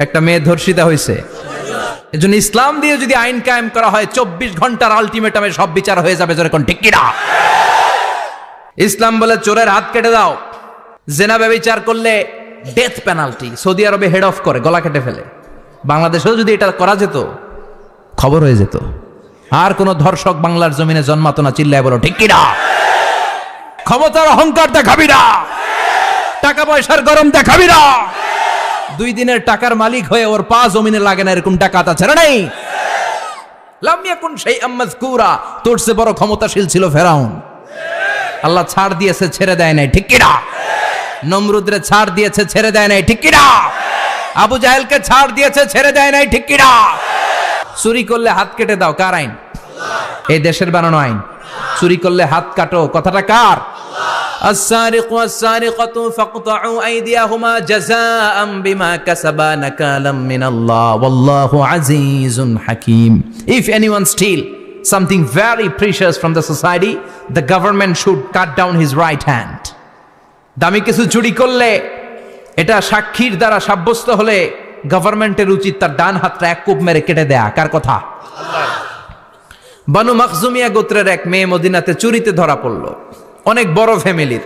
একটা মেয়ে ধর্ষিতা হয়েছে, এজন্য ইসলাম দিয়ে যদি আইন কায়েম করা হয় 24 ঘন্টার আলটিমেটামে সব বিচার হয়ে যাবে, যেরকম ঠিক কিনা? ইসলাম বলে চোরের হাত কেটে দাও, জেনা ব্যভিচার করলে ডেথ পেনাল্টি। সৌদি আরবে হেড অফ করে, গলা কেটে ফেলে। বাংলাদেশেও যদি এটা করা যেত, খবর হয়ে যেত। আর কোন ধর্ষক বাংলার জমিনে জন্মাতো না। চিল্লায় বলো ঠিক কিনা? ক্ষমতার অহংকার দেখাবি না, টাকা পয়সার গরম দেখাবি না। 2 দিনের টাকার মালিক হয়ে ওর পা জমিনে লাগে না, এরকম টাকা তা ছেড়ে নেই। লাম ইয়াকুন শাইআম মাযকুরা, তোর চেয়ে বড় ক্ষমতাশীল ছিল ফেরাউন। আল্লাহ ছাড় দিয়েছে, ছেড়ে দেয় নাই, ঠিক কিনা? নমরুদরে ছাড় দিয়েছে, ছেড়ে দেয় নাই, ঠিক কিনা? আবু জাহেলকে ছাড় দিয়েছে, ছেড়ে দেয় নাই, ঠিক কিনা? চুরি করলে হাত কেটে দাও, কার আইন? এই দেশের বানানো আইন। চুরি করলে হাত কাটো, কথাটা কার? السارق والسارقة فاقطعوا أيديهما جزاء بما كسبا نكالا من الله والله عزيز حكيم. If anyone steal something very precious from the society, the government should cut down his right hand. দামি কিছু চুরি করলে, এটা সাক্ষীর দ্বারা সাব্যস্ত হলে গভর্নমেন্টের উচিত তার ডান হাতটা এক কোপ মেরে কেটে দেয়া। কার কথা? বানু মাখজুমিয়া গোত্রের এক মেয়ে মদিনাতে চুরিতে ধরা পড়ল। অনেক বড় ফ্যামিলির,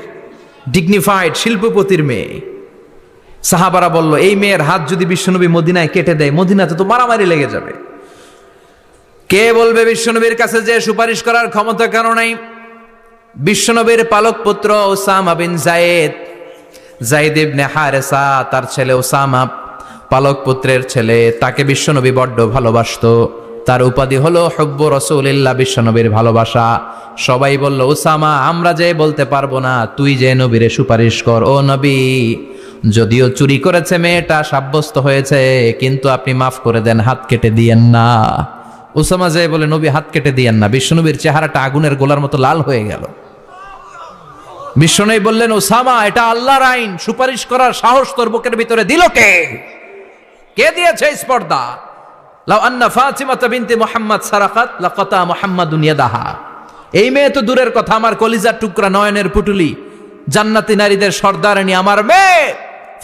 ডিগনিফাইড শিল্পপতির মেয়ে। সাহাবারা বলল, এই মেয়ের হাত যদি বিশ্বনবী মদিনায় কেটে দেয়, মদিনাতে তো মারামারি লেগে যাবে। কে বলবে বিশ্বনবীর কাছে যে সুপারিশ করার ক্ষমতা কারো নাই? বিশ্বনবীর পালক পুত্র ওসামা বিন যায়েদ, যায়েদ ইবনে হারেসা, তার ছেলে ওসামা পালক পুত্রের ছেলে, তাকে বিশ্বনবী বড্ড ভালোবাসতো। তার উপাধি হলো হুব্বু রাসূলিল্লাহ, বিশ্বনবীর ভালোবাসা। সবাই বলল, ওসামা, আমরা যে বলতে পারবো না, তুই যে নবীরে সুপারিশ কর। ও নবী, যদিও চুরি করেছে মেয়েটা, সাব্যস্ত হয়েছে, কিন্তু আপনি মাফ করে দেন, হাত কেটে দিয়েন না। ওসামা যে বলে, নবী হাত কেটে দিয়েন না। বিশ্বনবীর চেহারাটা আগুনের গোলার মতো লাল হয়ে গেল। বিশ্বনবী বললেন, ওসামা, এটা আল্লাহর আইন, সুপারিশ করার সাহস তোর বুকের ভিতরে দিল কে? কে দিয়েছে স্পর্ধা? লাউ আন্না ফাতিমা বিনতে মুহাম্মদ সারাকাত লাকাতা মুহাম্মাদুন ইয়াদাহা। এই মেয়ে তো দূরের কথা, আমার কলিজার টুকরা, নয়নের পুটুলি, জান্নাতি নারীদের সর্দারানী আমার মেয়ে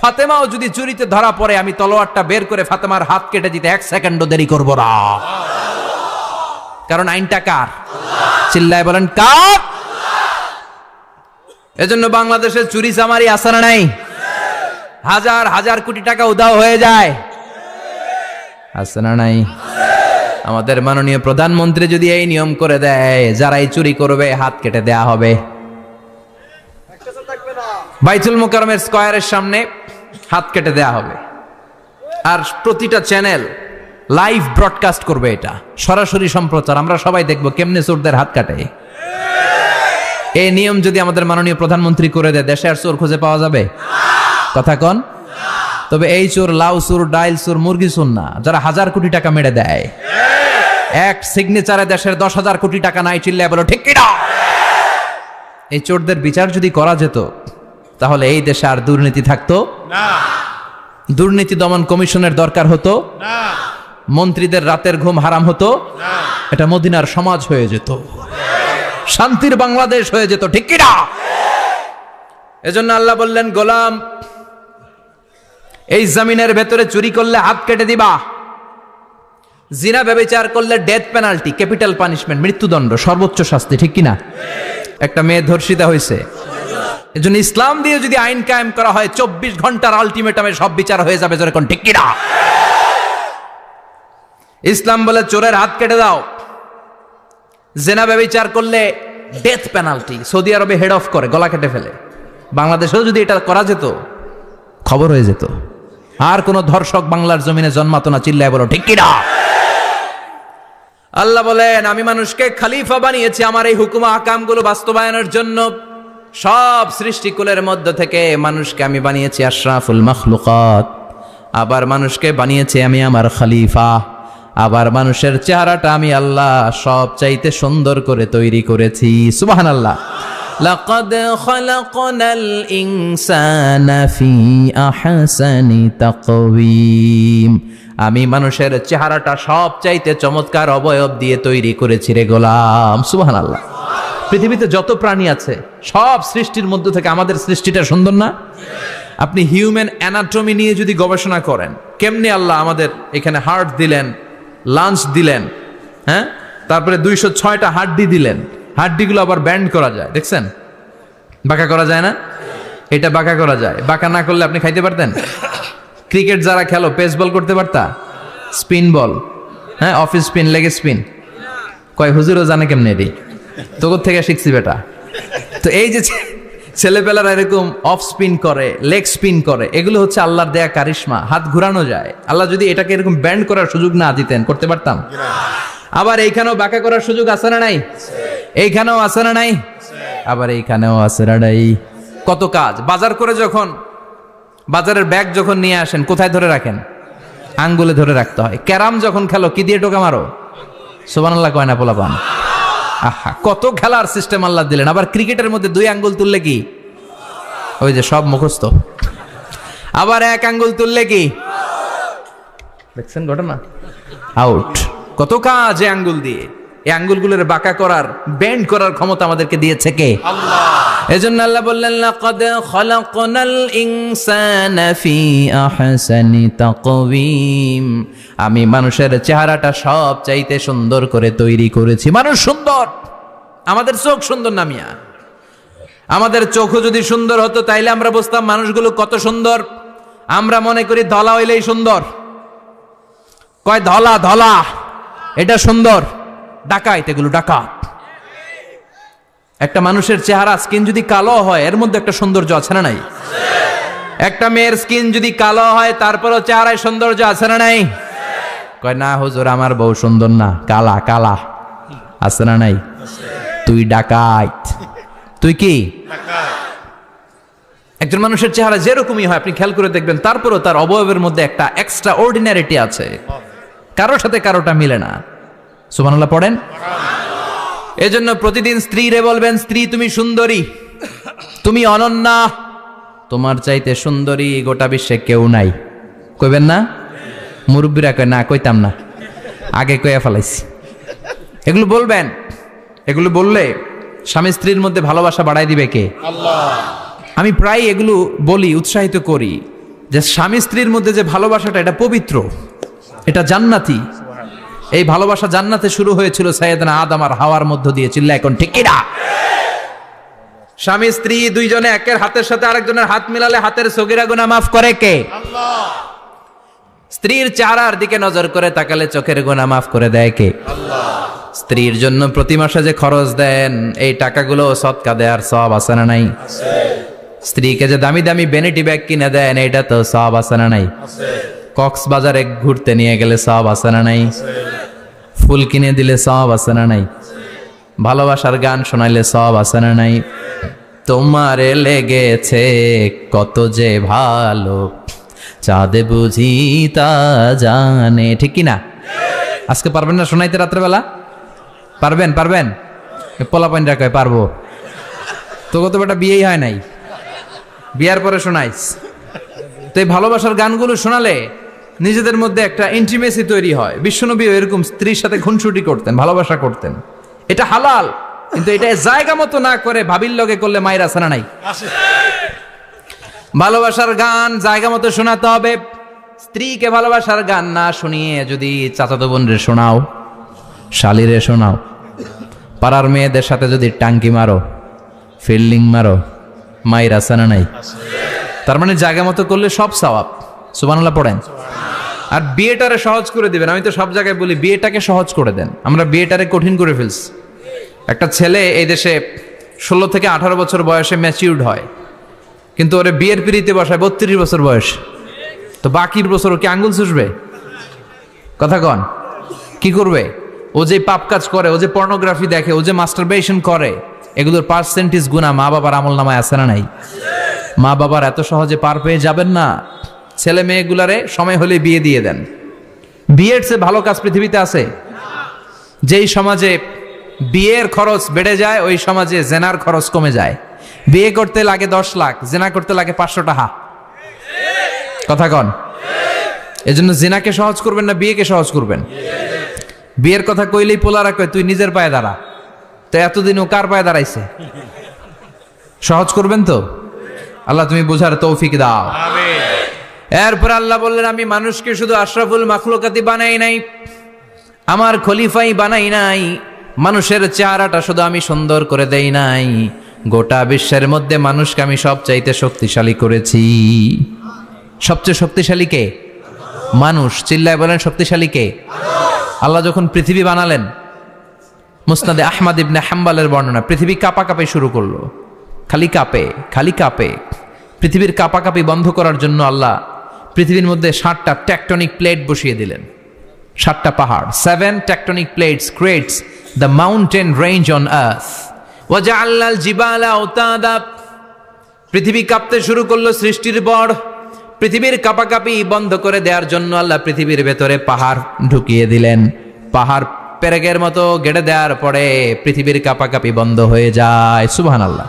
ফাতেমাও যদি চুরিতে ধরা পড়ে, আমি তলোয়ারটা বের করে ফাতেমার হাত কেটে দিতে 1 সেকেন্ডও দেরি করব না। কারণ আইনটা কার? চিল্লায় বলেন কার? এজন্য বাংলাদেশের চুরি চামারি আসানা নাই, হাজার হাজার কোটি টাকা উধাও হয়ে যায়, আসানা নাই। আমাদের মাননীয় প্রধানমন্ত্রী যদি এই নিয়ম করে দেয়, যারাই চুরি করবে হাত কেটে দেয়া হবে। বাইতুল মুকাররমের স্কয়ারের সামনে হাত কেটে দেয়া হবে। আর প্রতিটা চ্যানেল লাইভ ব্রডকাস্ট করবে, এটা সরাসরি সম্প্রচার, আমরা সবাই দেখবো কেমনে চোরদের হাত কাটে। এই নিয়ম যদি আমাদের মাননীয় প্রধানমন্ত্রী করে দেয়, দেশে আর চোর খুঁজে পাওয়া যাবে? কথা কন। তবে এই চোর লাউ চোর, ডাইল চোর, মুরগি চোর না, যারা হাজার কোটি টাকা মেরে দেয়। এক সিগনেচারে দেশের 10,000 কোটি টাকা নাই, চিল্লায় বলো ঠিক কিনা? এই চোরদের বিচার যদি করা যেত, তাহলে এই দেশে আর দুর্নীতি থাকতো না। দুর্নীতি দমন কমিশনের দরকার হতো না। মন্ত্রীদের রাতের ঘুম হারাম হতো না। এটা মদিনার সমাজ হয়ে যেত, শান্তির বাংলাদেশ হয়ে যেত, ঠিক কিনা? এজন্য আল্লাহ বললেন, গোলাম, এই জমিনের ভেতরে চুরি করলে হাত কেটে দিবা, জিনা ব্যভিচার করলে ডেথ পেনাল্টি, ক্যাপিটাল পানিশমেন্ট, মৃত্যুদণ্ড, সর্বোচ্চ শাস্তি, ঠিক কিনা? একটা মেয়ে ধর্ষিতা হয়েছে, এজন্য ইসলাম দিয়ে যদি আইন কায়েম করা হয় 24 ঘন্টার আলটিমেটামে সব বিচার হয়ে যাবে, যেরকম ঠিক কিনা? ইসলাম বলে চোরের হাত কেটে দাও, জেনা ব্যভিচার করলে ডেথ পেনাল্টি। সৌদি আরবে হেড অফ করে, গলা কেটে ফেলে। বাংলাদেশেও যদি এটা করা যেত, খবর হয়ে যেত। আর কোন ধর্ষক বাংলার জমিনে জন্মাতো না। চিল্লায় বলো ঠিক কিনা? আল্লাহ বলেন, আমি মানুষকে খলিফা বানিয়েছি আমার এই হুকুম আহকামগুলো বাস্তবায়নের জন্য। সব সৃষ্টিকুলের মধ্য থেকে মানুষকে আমি বানিয়েছি আশরাফুল মাখলুকাত। আবার মানুষকে বানিয়েছি আমি আমার খলিফা। আবার মানুষের চেহারাটা আমি আল্লাহ সব চাইতে সুন্দর করে তৈরি করেছি। সুবহানাল্লাহ। লাকাদ খালাকনাল ইনসানা ফি আহসানি তাকওয়িম। আমি মানুষের চেহারাটা সব চাইতে চমৎকার অবয়ব দিয়ে তৈরি করেছি রে গোলাম। সুবহানাল্লাহ। পৃথিবীতে যত প্রাণী আছে সব সৃষ্টির মধ্যে থেকে আমাদের সৃষ্টিটা সুন্দর না? আপনি হিউম্যান অ্যানাটমি নিয়ে যদি গবেষণা করেন, কেমনি আল্লাহ আমাদের এখানে হার্ট দিলেন, লাঞ্চ দিলেন, হ্যাঁ, তারপরে 206টা হাড্ডি দিলেন। হাড্ডিগুলো আবার ব্যান্ড করা যায়, দেখছেন? বাঁকা করা যায় না? এটা বাঁকা করা যায়। বাঁকা না করলে আপনি খাইতে পারতেন? ক্রিকেট যারা খেলো, পেস বল করতে পারতা? স্পিন বল, হ্যাঁ, অফিস স্পিন, লেগে স্পিন, কয় হুজুরও জানে কেমনে রে, তোর থেকে শিখছি বেটা। তো এই যে ছেলেপেলারা এরকম অফ স্পিন করে, লেগ স্পিন করে, এগুলো হচ্ছে আল্লাহর দেয়া কারিশমা। হাত ঘুরানো যায়। আল্লাহ যদি এটাকে এরকম ব্যান্ড করার সুযোগ না দিতেন, করতে পারতাম? আবার এইখানেও বাঁকা করার সুযোগ আছে না নাই? এইখানেও আছে না নাই? আবার এইখানেও আছে না নাই? কত কাজ। বাজার করে যখন বাজারের ব্যাগ যখন নিয়ে আসেন, কোথায় ধরে রাখেন? আঙ্গুলে ধরে রাখতে হয়। ক্যারাম যখন খেলো, কি দিয়ে টোকা মারো? সুবহানাল্লাহ কয় না পোলাপান? আহা, কত খেলার সিস্টেম আল্লাহ দিলেন। আবার ক্রিকেটের মধ্যে 2 আঙ্গুল তুললে কি? ওই যে সব মুখস্থ। আবার 1 আঙ্গুল তুললে কি? দেখছেন ঘটনা? আউট। কত কাজ এই আঙ্গুল দিয়ে। এই আঙ্গুলগুলোর বাঁকা করার, বেন্ড করার ক্ষমতা আমাদেরকে দিয়েছে কে? আল্লাহ। এজন্য আল্লাহ বললেন, লাকাদ খালাকনাল ইনসানা ফি আহসানি তাকওয়িম। আমি মানুষের চেহারাটা সব চাইতে সুন্দর করে তৈরি করেছি। মানুষ সুন্দর, আমাদের চোখ সুন্দর না মিয়া? আমাদের চোখও যদি সুন্দর হতো তাইলে আমরা বুঝতাম মানুষগুলো কত সুন্দর। আমরা মনে করি ধলা হইলেই সুন্দর। কয় ধলা ধলা, এটা সুন্দর। ডাকাইত, এগুলো ডাকাত। একটা মানুষের চেহারা স্কিন যদি কালো হয়, এর মধ্যে একটা সৌন্দর্য আছে না নাই? একটা মেয়ের স্কিন যদি কালো হয়, তারপরও চেহারায় সৌন্দর্য আছে না নাই? কয় না হুজুর, আমার বউ সুন্দর না, কালা কালা। আছে না নাই? তুই ডাকাইত। তুই কি? একজন মানুষের চেহারা যেরকমই হয়, আপনি খেয়াল করে দেখবেন, তারপরও তার অবয়বের মধ্যে একটা এক্সট্রা অর্ডিনারিটি আছে। কারোর সাথে কারোটা মিলে না। সুবহানাল্লাহ পড়েন। এজন্য প্রতিদিন স্ত্রীরে বলবেন, স্ত্রী তুমি সুন্দরী, তুমি অনন্যা, তোমার চাইতে সুন্দরী গোটা বিশ্বে কেউ নাই। কইবেন না? মুরব্বীরা কয় না, কইতাম না, আগে কইয়া ফেলাইছি। এগুলো বলবেন। এগুলো বললে স্বামী স্ত্রীর মধ্যে ভালোবাসা বাড়াই দিবে কে? আল্লাহ। আমি প্রায় এগুলো বলি, উৎসাহিত করি যে স্বামী স্ত্রীর মধ্যে যে ভালোবাসাটা, এটা পবিত্র, এটা জান্নাতি। এই ভালোবাসা জান্নাতে শুরু হয়েছিল সাইয়েদনা আদম আর হাওয়ার মধ্য দিয়ে। চিল্লা এখন ঠিক কিনা? স্বামী স্ত্রী দুইজনে একের হাতের সাথে আরেকজনের হাত মিলালে হাতের সগীরা গুনাহ মাফ করে কে? আল্লাহ। স্ত্রীর চেহারার দিকে নজর করে তাকালে চোখের গুনাহ মাফ করে দেয় কে? আল্লাহ। স্ত্রীর জন্য প্রতি মাসে যে খরচ দেন, এই টাকাগুলো সদকা দেওয়ার সওয়াব আছে না নাই? আছে। স্ত্রীকে যে দামি দামি ভ্যানিটি ব্যাগ কিনে দেন, এটা তো সওয়াব আছে না নাই? আছে। কক্সবাজারে ঘুরতে নিয়ে গেলে সওয়াব আছে না নাই? ফুল কিনে দিলে সওয়াব আছে না নাই? ভালোবাসার গান শোনাইলে সওয়াব আছে না নাই? তোমারে লেগেছে কত যে ভালো, চাঁদে বুঝি তা জানে। ঠিক কিনা? আজকে পারবেন না শোনাইতে রাত্রেবেলা? পারবেন? পারবেন? পোলাপাইনরা কয় পারবো। তো কত বেটা বিয়েই হয় নাই, বিয়ার পরে শোনাইস। তো এই ভালোবাসার গানগুলো শোনালে নিজেদের মধ্যে একটা ইন্টিমেসি তৈরি হয়। বিশ্বনবী এরকম স্ত্রীর সাথে খুনসুটি করতেন, ভালোবাসা করতেন। এটা হালাল, কিন্তু এটা জায়গা মতো না করে ভাবির লগে করলে মায়ের আছে না নাই? ভালোবাসার গান জায়গা মতো শোনাতে হবে। স্ত্রীকে ভালোবাসার গান না শুনিয়ে যদি চাচাতো বোনরে শোনাও, শালিরে শোনাও, পাড়ার মেয়েদের সাথে যদি টাঙ্কি মারো, ফিল্ডিং মারো, মায়ের আছে না নাই? তার মানে জায়গা মতো করলে সব সওয়াব। সুবহানাল্লাহ পড়েন। আর বিয়েটারে সহজ করে দিবেন। আমি তো সব জায়গায় বলি, বিয়েটাকে সহজ করে দেন। আমরা বিয়েটারে কঠিন করে ফেলছি। একটা ছেলে এই দেশে 16 থেকে 18 বছর বয়সে ম্যাচিউরড হয়, কিন্তু ওরে বিয়ের পিড়িতে বসায় 32 বছর বয়স। তো বাকির বছর ও কি আঙ্গুল চুষবে? কথা কন, কি করবে? ও যে পাপ কাজ করে, ও যে পর্নোগ্রাফি দেখে, ও যে মাস্টারবেশন করে, এগুলোর পার্সেন্টেজ গুণা মা বাবার আমল নামায় আছে না নাই? মা বাবার এত সহজে পার পেয়ে যাবেন না। ছেলে মেয়েগুলারে সময় হলে বিয়ে দিয়ে দেন। বিয়ের চেয়ে ভালো কাজ পৃথিবীতে আছে? যেই সমাজে বিয়ের খরচ বেড়ে যায়, ওই সমাজে জেনার খরচ কমে যায়। বিয়ে করতে লাগে 10 লাখ, জেনা করতে লাগে 500 টাকা। কথা কন। এজন্য জেনাকে সহজ করবেন না, বিয়েকে সহজ করবেন? বিয়ের কথা কইলেই পোলারা কয় তুই নিজের পায়ে দাঁড়া। তো এতদিন ও কার পায়ে দাঁড়াইছে? সহজ করবেন তো? আল্লাহ তুমি বোঝার তৌফিক দাও। এরপর আল্লাহ বললেন, আমি মানুষকে শুধু আশরাফুল মাখলুকাতি বানাই নাই, আমার খলিফাই বানাই নাই, মানুষের চেহারাটা শুধু আমি সুন্দর করে দেই নাই, গোটা বিশ্বের মধ্যে মানুষকে আমি সবচাইতে শক্তিশালী করেছি। সবচেয়ে শক্তিশালী কে? মানুষ। চিল্লায় বলেন, শক্তিশালী কে? আল্লাহ যখন পৃথিবী বানালেন, মুসনাদে আহমদ ইবনে হাম্বালের বর্ণনা, পৃথিবী কাঁপাকাঁপি শুরু করলো, খালি কাঁপে, খালি কাঁপে। পৃথিবীর কাঁপাকাঁপি বন্ধ করার জন্য আল্লাহ পৃথিবীর মধ্যে 7টা টেকটনিক প্লেট বসিয়ে দিলেন। 7টা পাহাড়, 7 tectonic plates creates the mountain range on earth. ওয়াজআলনাল জিবালা আওতাদা। পৃথিবী কাঁপতে শুরু করলো সৃষ্টির পর। পৃথিবীর কাঁপাকাঁপি বন্ধ করে দেওয়ার জন্য আল্লাহ পৃথিবীর ভেতরে পাহাড় ঢুকিয়ে দিলেন। পাহাড় পেরেকের মতো গেড়ে দেওয়ার পরে পৃথিবীর কাঁপাকাঁপি বন্ধ হয়ে যায়। সুবহানাল্লাহ।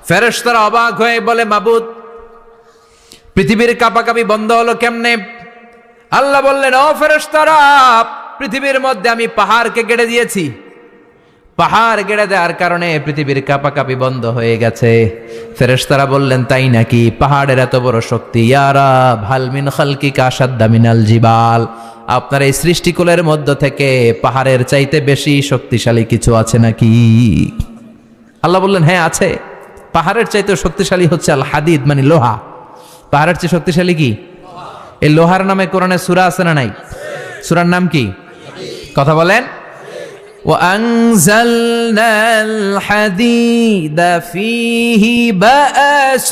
ফেরেশতারা অবাক হয়ে বলে, মাবুদ, পৃথিবীর কাঁপাকাঁপি বন্ধ হলো কেমনে? আল্লাহ বললেন, ও ফেরেশতারা, পৃথিবীর মধ্যে আমি পাহাড়কে গেড়ে দিয়েছি। পাহাড় গেড়ে দেওয়ার কারণে পৃথিবীর কাঁপাকাঁপি বন্ধ হয়ে গেছে। ফেরেশতারা বললেন, তাই নাকি? পাহাড়ের এত বড় শক্তি। ইয়া রাব, হাল মিন খালকিকা আশাদ্দা মিনাল জিবাল। আপনার এই সৃষ্টিকুলের মধ্য থেকে পাহাড়ের চাইতে বেশি শক্তিশালী কিছু আছে নাকি? আল্লাহ বললেন, হ্যাঁ আছে। পাহাড়ের চাইতে শক্তিশালী হচ্ছে আল হাদিদ, মানে লোহা। পাহাড়ের চেয়ে শক্তিশালী কি? এই লোহার নামে কোরআনে সূরা আছে না নাই? সূরার নাম কি? কথা বলেন। وأنزلنا الحديد فيه بأس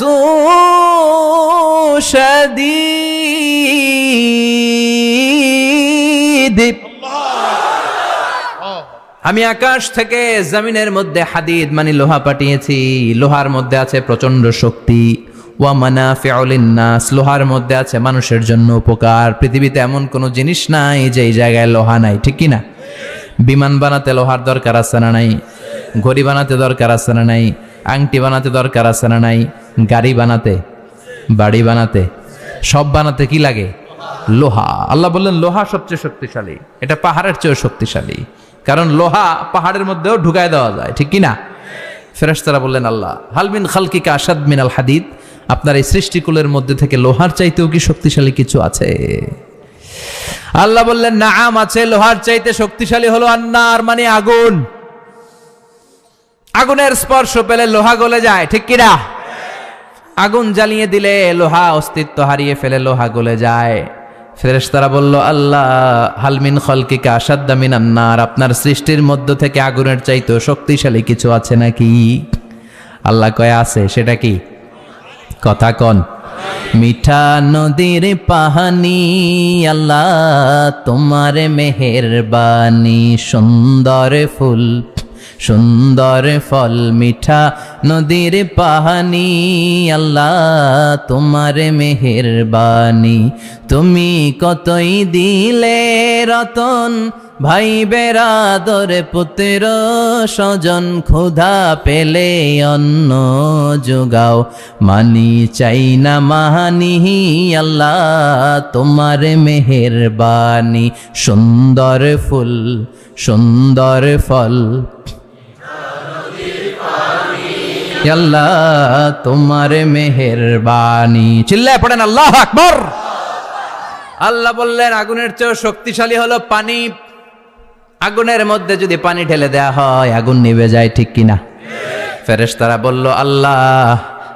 شديد। আমি আকাশ থেকে জমিনের মধ্যে হাদিদ মানে লোহা পাঠিয়েছি। লোহার মধ্যে আছে প্রচন্ড শক্তি। ওয়া মানাফিউ লিন্নাস, লোহার মধ্যে আছে মানুষের জন্য উপকার। পৃথিবীতে এমন কোনো জিনিস নাই যে এই জায়গায় লোহা নাই, ঠিক কি না? বিমান বানাতে লোহার দরকার আছে না নাই? ঘড়ি বানাতে দরকার আছে না নাই? আংটি বানাতে দরকার আছে না নাই? গাড়ি বানাতে, বাড়ি বানাতে, সব বানাতে কি লাগে? লোহা। আল্লাহ বললেন, লোহা সবচেয়ে শক্তিশালী। এটা পাহাড়ের চেয়েও শক্তিশালী, কারণ লোহা পাহাড়ের মধ্যেও ঢুকায় দেওয়া যায়, ঠিক কি না? ফেরেশতারা বললেন, আল্লাহ, হাল মিন খালকিকা আশাদ মিনাল হাদিদ। আপনার এই সৃষ্টিকুলের মধ্যে থেকে লোহার চাইতেও কি শক্তিশালী কিছু আছে? আল্লাহ বললেন, নাআম আছে। লোহার চাইতে শক্তিশালী হলো আন্নার, মানে আগুন। আগুনের স্পর্শ পেলে লোহা গলে যায়, ঠিক কিনা? আগুন জ্বালিয়ে দিলে লোহা অস্তিত্ব হারিয়ে ফেলে, লোহা গলে যায়। ফেরেশতারা বলল, আল্লাহ, হাল মিন খালকিকা আশাদ্দা মিনান নার। আপনার সৃষ্টির মধ্য থেকে আগুনের চাইতেও শক্তিশালী কিছু আছে নাকি? আল্লাহ কয়, আছে। সেটা কি? কথা কন। মিঠা নদীর পাহানি, আল্লাহ তোমার মেহেরবানি। সুন্দর ফুল, সুন্দর ফল, মিঠা নদীর পাহানি, আল্লাহ তোমার মেহেরবানি। তুমি কতই দিলে রতন, ভাই বেরাদর পুত্র স্বজন। ক্ষুধা পেলে অন্ন যোগাও, মানি চাই না মাহানি, আল্লাহ তোমার মেহেরবানি। সুন্দর ফুল, সুন্দর ফল, আল্লাহ তোমার মেহেরবানি। চিল্লায় পড়েন আল্লাহু আকবার। আল্লাহ বললেন, আগুনের চেয়ে শক্তিশালী হলো পানি। আগুনের মধ্যে যদি পানি ঢেলে দেয়া হয়, আগুন নিভে যায়, ঠিক কিনা? ফেরেশতারা বলল, আল্লাহ,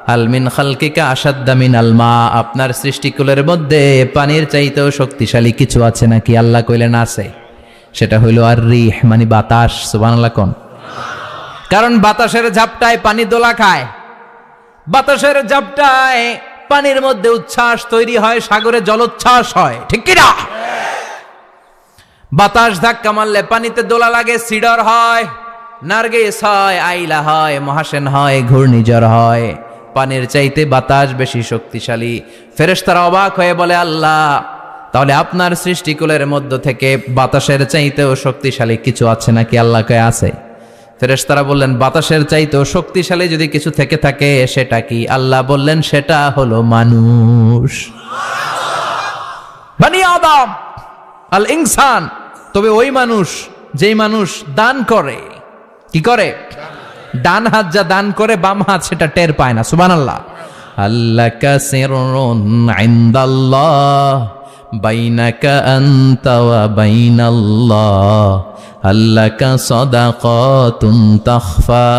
হাল মিন খালকিকা আশাদ্দা মিনাল মা। আপনার সৃষ্টিকুলের মধ্যে পানির চাইতেও শক্তিশালী কিছু আছে নাকি? আল্লাহ কইলেন, আছে। সেটা হইল আর রিহ, মানে বাতাস। সুবহানাল্লাহ কোন। কারণ বাতাসের ঝাপটায় পানি দোলা খায়। বাতাসের ঝাপটায় পানির মধ্যে উচ্ছ্বাস তৈরি হয়, সাগরে জলোচ্ছ্বাস হয়, ঠিক কিনা? বাতাস ধাক্কা মারলে পানিতে দোলা লাগে, সিডর হয়, নার্গিস হয়, আইলা হয়, মহাসেন হয়, ঘূর্ণিঝড় হয়। পানির চাইতে বাতাস বেশি শক্তিশালী। ফেরেশতারা অবাক হয়ে বলে, আল্লাহ, তাহলে আপনার সৃষ্টিকুলের মধ্য থেকে বাতাসের চাইতেও শক্তিশালী কিছু আছে নাকি? আল্লাহ কয়, আছে। ফেরেশতারা বললেন, বাতাসের চাইতেও শক্তিশালী যদি কিছু থেকে থাকে সেটা কি? আল্লাহ বললেন, সেটা হলো মানুষ, বনি আদম, আল ইনসান। তবে ওই মানুষ, যেই মানুষ দান করে। কি করে? ডান হাত যা দান করে, বাম হাত সেটা টের পায় না। সুবহানাল্লাহ। হাল্লাকা সিররুন ইনদাল্লাহ বাইনাকা আনতা ওয়া বাইনাল্লাহ হাল্লাকা সাদাকাতুন তাখফা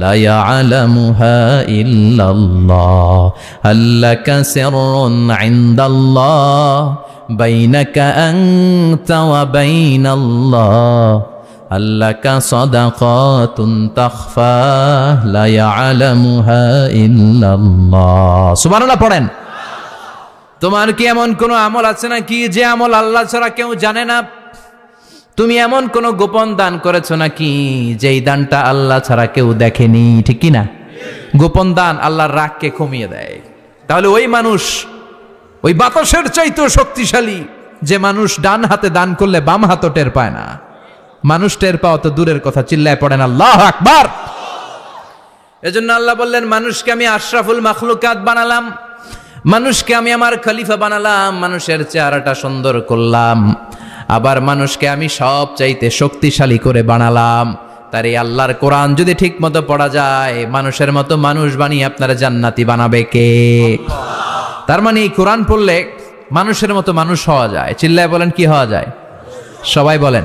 লা ইয়ালামুহা ইল্লাল্লাহ হাল্লাকা সিররুন ইনদাল্লাহ বাইনাকা আনতা ওয়া বাইনাল্লাহ হাল্লাকা সাদাকাতুন তাখফা লা ইয়ালামুহা ইল্লাল্লাহ। সুবহানাল্লাহ পড়েন। তোমার কি এমন কোন আমল আছে নাকি যে আমল আল্লাহ ছাড়া কেউ জানে না? তুমি এমন কোন গোপন দান করেছো নাকি যেই দানটা আল্লাহ ছাড়া কেউ দেখেনি? ঠিক কি না? গোপন দান আল্লাহর রাগকে কমিয়ে দেয়। তাহলে ওই মানুষ ওই বাতাসের চাইতেও শক্তিশালী যে মানুষ ডান হাতে দান করলে বাম হাতও টের পায় না। মানুষ টের পাওয়া তো দূরের কথা, চিল্লায় পড়েন আল্লাহু আকবার। এজন্য আল্লাহ বললেন, মানুষকে আমি আশরাফুল মাখলুকাত বানালাম, মানুষকে আমি আমার খলিফা বানালাম, মানুষের চেহারাটা সুন্দর করলাম, আবার মানুষকে আমি সব চাইতে শক্তিশালী করে বানালাম। তার এই আল্লাহর কোরআন যদি ঠিক মতো পড়া যায়, মানুষের মতো মানুষ বানিয়ে আপনারা জান্নাতি বানাবে কে? তার মানে এই কোরআন পড়লে মানুষের মতো মানুষ হওয়া যায়। চিল্লায় বলেন, কি হওয়া যায়? সবাই বলেন,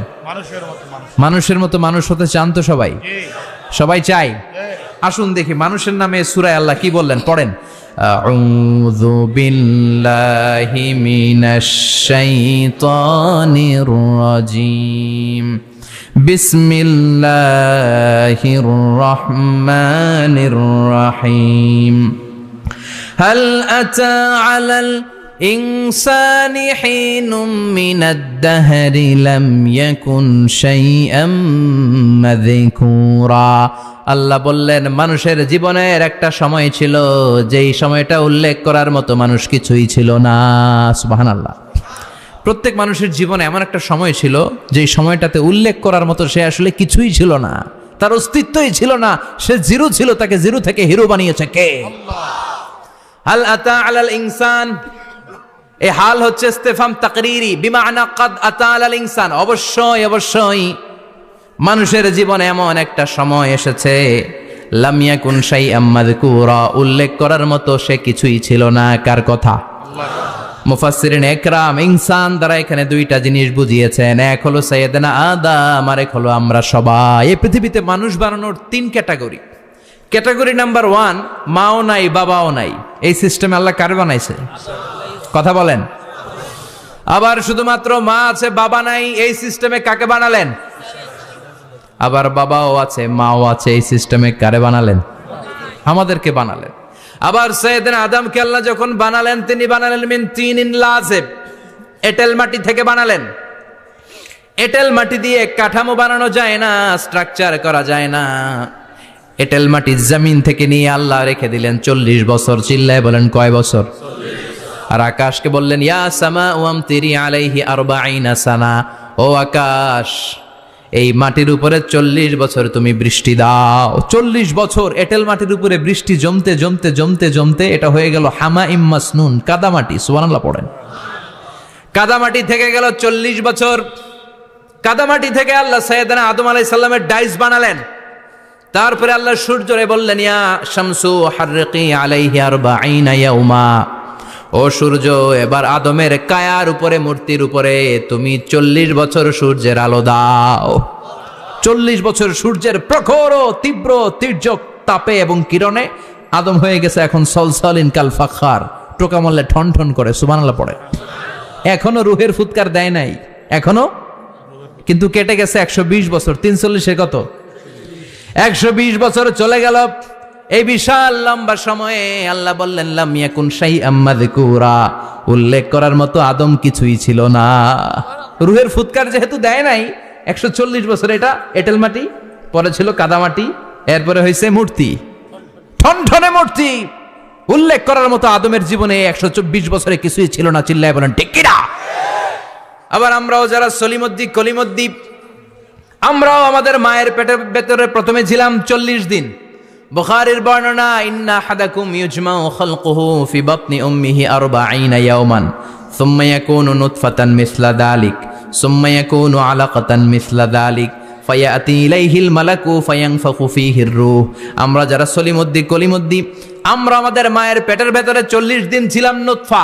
মানুষের মতো মানুষ হতে চান তো সবাই? সবাই চাই? আসুন দেখি মানুষের নামে সূরায় আল্লাহ কি বললেন, পড়েন। আউযু বিল্লাহি মিনাশ শাইতানির রাজিম বিসমিল্লাহির রহমানির রহিম হাল আতা আলাল ইনসানি হিনুম মিনাদ দাহরি লাম ইয়াকুন শাইআম মাযকুরা। আল্লাহ বললেন, মানুষের জীবনের একটা সময় ছিল যেই সময়টা উল্লেখ করার মতো মানুষ কিছুই ছিল না। সুবহানাল্লাহ। প্রত্যেক মানুষের জীবনে এমন একটা সময় ছিল যেই সময়টাতে উল্লেখ করার মতো সে আসলে কিছুই ছিল না, তার অস্তিত্বই ছিল না, সে জিরো ছিল, তাকে জিরো থেকে হিরো বানিয়েছে কে? হাল আতা আলাল ইনসান, এই হাল হচ্ছে ইস্তেফহাম তাকরীরি বিমানা কাদ আতা আলাল ইনসান। অবশ্যই অবশ্যই মানুষের জীবনে এমন একটা সময় এসেছে, লাম ইয়াকুন শাইআম মাযকুরা, উল্লেখ করার মতো সে কিছুই ছিল না। কার কথা? মুফাসসিরিন একরাম ইনসান দ্বারা এখানে দুইটা জিনিস বুঝিয়েছেন, এক হলো সাইয়েদনা আদম, আর এক হলো আমরা সবাই। এই পৃথিবীতে মানুষ বানানোর তিন ক্যাটাগরি। ক্যাটাগরি নাম্বার 1, মাও নাই বাবাও নাই। এই সিস্টেমে আল্লাহ কারে বানাইছে? কথা বলেন। আবার শুধুমাত্র মা আছে বাবা নাই, এই সিস্টেমে কাকে বানালেন? আবার বাবাও আছে মাও আছে, এই সিস্টেমে কারে বানালেন? আমাদেরকে বানালেন। আবার সাইয়েদনা আদমকে আল্লাহ যখন বানালেন, তিনি বানালেন মিন তিনিন লাযিব, এঁটেল মাটি থেকে বানালেন। এঁটেল মাটি দিয়ে কাঠামো বানানো যায় না, স্ট্রাকচার করা যায় না। এঁটেল মাটি জমিন থেকে নিয়ে আল্লাহ রেখে দিলেন 40 বছর। চিল্লায় বলেন, কয় বছর? আর আকাশকে বললেন, ইয়া সামাউ আমতিরি আলাইহি 40 সানা, ও আকাশ এই মাটির উপরে 40 বছর তুমি বৃষ্টি দাও। 40 বছর এঁটেল মাটির উপরে বৃষ্টি জমতে জমতে জমতে জমতে এটা হয়ে গেল হামাইম মাসনুন, কাদামাটি। সুবহানাল্লাহ পড়েন। কাদামাটি থেকে গেল 40 বছর। কাদামাটি থেকে আল্লাহ সাইয়েদনা আদম আলাইহিস সালামের ডাইস বানালেন। তারপরে আল্লাহ সূর্যরে বললেন, ইয়া শামসু হাররিকি আলাইহি 40 ইয়াউমা, ও সূর্য এবার আদমের কায়ার উপরে, মূর্তির উপরে তুমি 40 বছর সূর্যের আলো দাও। 40 বছর সূর্যের প্রখর ও তীব্র তীর্যক তাপে এবং কিরণে আদম হয়ে গেছে এখন সলসলিন কাল ফাখার, টোকা মল্লে ঠন ঠন করে। সুবহানাল্লাহ পড়ে। এখনো রুহের ফুৎকার দেয় নাই, এখনো, কিন্তু কেটে গেছে 120 বছর। 340 কত? 120 বছর চলে গেল। এই বিশাল লম্বা সময়ে আল্লাহ বললেন, লাম ইয়াকুন শাইআম মাযকুরা, উল্লেখ করার মতো আদম কিছুই ছিল না। রুহের ফুৎকার যেহেতু দেয় নাই 140 বছর, এটা এঁটেল মাটি, পরে ছিল কাদামাটি, এরপরে হয়েছে মূর্তি, ঠনঠনে মূর্তি। উল্লেখ করার মতো আদমের জীবনে 124 বছরে কিছুই ছিল না। চিল্লায় বলেন, ঠিক কিনা? আবার আমরাও যারা সলিমুদ্দি কলিমুদ্দি, আমরাও আমাদের মায়ের পেটের ভেতরে প্রথমে ছিলাম 40 দিন। বুখারীর বর্ণনা, ইন্না আহাদাকুম ইউজমাউ খালকুহু ফি বাতনি উম্মিহি 40 ইয়াওমান সুম্মা ইয়াকুনু নুতফাতান মিসলা যালিক সুম্মা ইয়াকুনু আলাকাতান মিসলা যালিক ফায়াতি ইলাইহিল মালাকু ফায়ানফাখু ফীহির রূহ। আমরা যারা সলিমুদ্দি কলিমুদ্দি, আমরা আমাদের মায়ের পেটের ভেতরে 40 দিন ছিলাম নুতফা,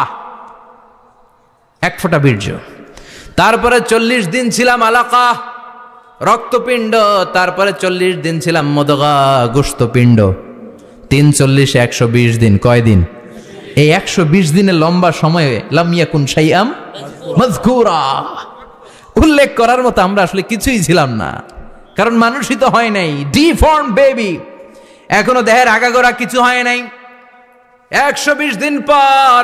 এক ফোঁটা বীর্য। তারপরে 40 দিন ছিলাম আলাকা, রক্তপিণ্ড। তারপরে 40 দিন ছিলাম মুদগা, গোশতপিণ্ড। 3 40 120 দিন। কয়দিন? এই 120 দিনের লম্বা সময়ে লাম ইয়াকুন শাইআম মাযকুরা, উল্লেখ করার মতো আমরা আসলে কিছুই ছিলাম না, কারণ মানুষই তো হয় নাই, ডিফর্ম বেবি, এখনো দেহের আগাগোড়া কিছু হয় নাই। 120 দিন পর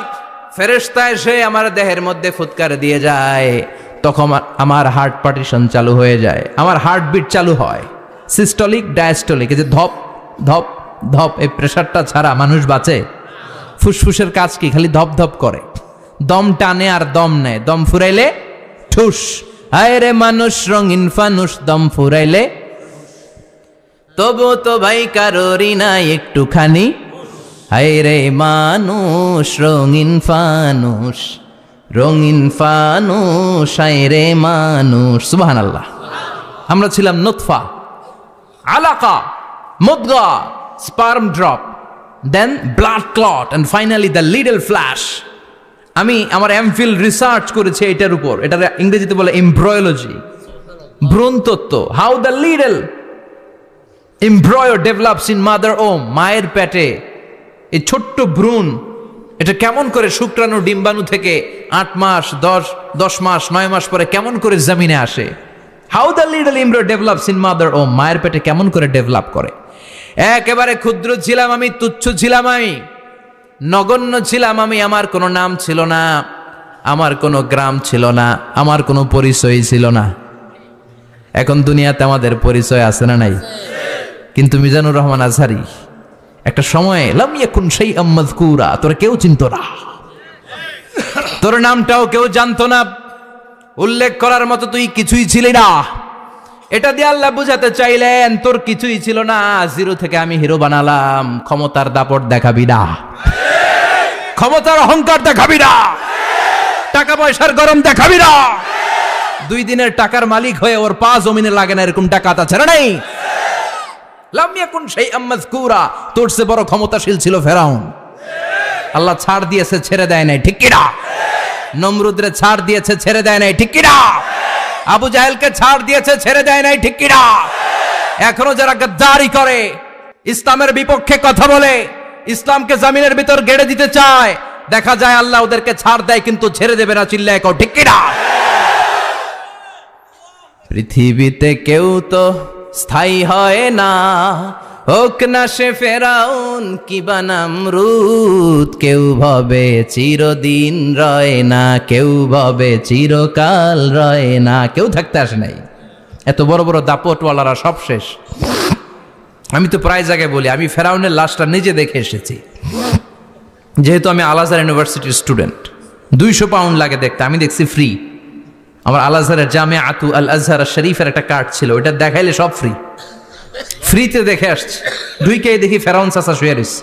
ফেরেশতা এসে আমার দেহের মধ্যে ফুৎকার দিয়ে যায়, তখন আমার হার্ট পার্টিশন চালু হয়ে যায়, আমার হার্টবিট চালু হয়, সিস্টোলিক ডায়াস্টোলিক, এই যে ধপ ধপ ধপ, এই প্রেশারটা ছাড়া মানুষ বাঁচে? ফুসফুসের কাজ কি? খালি ধপ ধপ করে, দম টানে আর দম নেয়, দম ফুরাইলে ঠুস। হায় রে মানুষ রঙিন ফানুষ, দম ফুরাইলে তবু তো ভাই কারোরই নাই একটুখানি। হায় রে মানুষ রঙিন ফানুষ, রঙিন ফানুষ, হায় রে মানুষ। সুবহানাল্লাহ। আমরা ছিলাম নুতফা, আলাকা, মুদগা, sperm drop, then blood clot, and finally the little flesh. আমি আমার এমফিল রিসার্চ করেছি এটার উপর, এটার ইংরেজিতে বলে এমব্রয়োলজি, ভ্রূণ তত্ত্ব। How the little এমব্রয়ো develops in mother ওম, মায়ের পেটে এই ছোট্ট ভ্রূণ, এটা কেমন করে শুক্রাণু ডিম্বাণু থেকে 8 মাস 10 মাস 9 মাস পরে কেমন করে জমিনে আসে। How the little এমব্রয়ো develops in mother ওম, মায়ের পেটে কেমন করে ডেভেলপ করে। একেবারে ক্ষুদ্র ছিলাম আমি, তুচ্ছ ছিলাম আমি, নগণ্য ছিলাম আমি। আমার কোনো নাম ছিল না, আমার কোনো গ্রাম ছিল না, আমার কোনো পরিচয় ছিল না। এখন দুনিয়াতে আমাদের পরিচয় আছে না নাই? কিন্তু মিজানুর রহমান আজহারী একটা সময়ে লাম ইয়াকুন শাইআম মাযকুরা, তোরা কেউ চিনতো না, তোর নামটাও কেউ জানতো না, উল্লেখ করার মতো তুই কিছুই ছিলি না। এটা দিয়ে আল্লাহ বুঝাতে চাইলেন তোর কিছুই ছিল না, জিরো থেকে আমি হিরো বানালাম। ক্ষমতার দাপট দেখাবি না, ক্ষমতার অহংকার দেখাবি না, টাকা পয়সার গরম দেখাবি না। 2 দিনের টাকার মালিক হয়ে ওর পা জমিনে লাগে না, এরকম টাকা তা ছেড়ে নাই। লাম ইয়াকুন শাইআম মাযকুরা, তোর চেয়ে বড় ক্ষমতাশীল ছিল ফেরাউন। আল্লাহ ছাড় দিয়েছে, ছেড়ে দেয় নাই, ঠিক কি না? নমরুদরে ছাড় দিয়েছে, ছেড়ে দেয় নাই, ঠিক কি না? আবু জাহেলকে ছাড় দিয়েছে, ছেড়ে দেয় নাই, ঠিক কি না? এখনো যারা গাদ্দারি করে, ইসলামের বিপক্ষে কথা বলে, ইসলামকে জমিনের ভিতর গেড়ে দিতে চায়, দেখা যায় আল্লাহ ওদেরকে ছাড় দেয়, কিন্তু ছেড়ে দেবে না। চিল্লায় কও ঠিক কি না? পৃথিবীতে কেউ তো স্থায়ী হয় না, হোক না সে ফেরাউন কিবা নমরুদ। কেউ ভাবে চিরদিন রয় না, কেউ ভাবে চিরকাল রয় না। কেউ থাকতে আসে নাই, এত বড় বড় দাপটওয়ালারা সব শেষ। আমি তো প্রায় জায়গায় বলি, আমি ফেরাউনের লাশটা নিজে দেখে এসেছি, যেহেতু আমি আল আজহার ইউনিভার্সিটির স্টুডেন্ট। 200 পাউন্ড লাগে দেখতে, আমি দেখছি ফ্রি। আমার আল আজহারের জামিআতু আল আজহার শরীফের একটা কার্ড ছিল, ওইটা দেখাইলে সব ফ্রি, ফ্রিতে দেখে আসছি। ঢুইকেই দেখি ফেরাউন চাচা শুয়ে রয়েছে।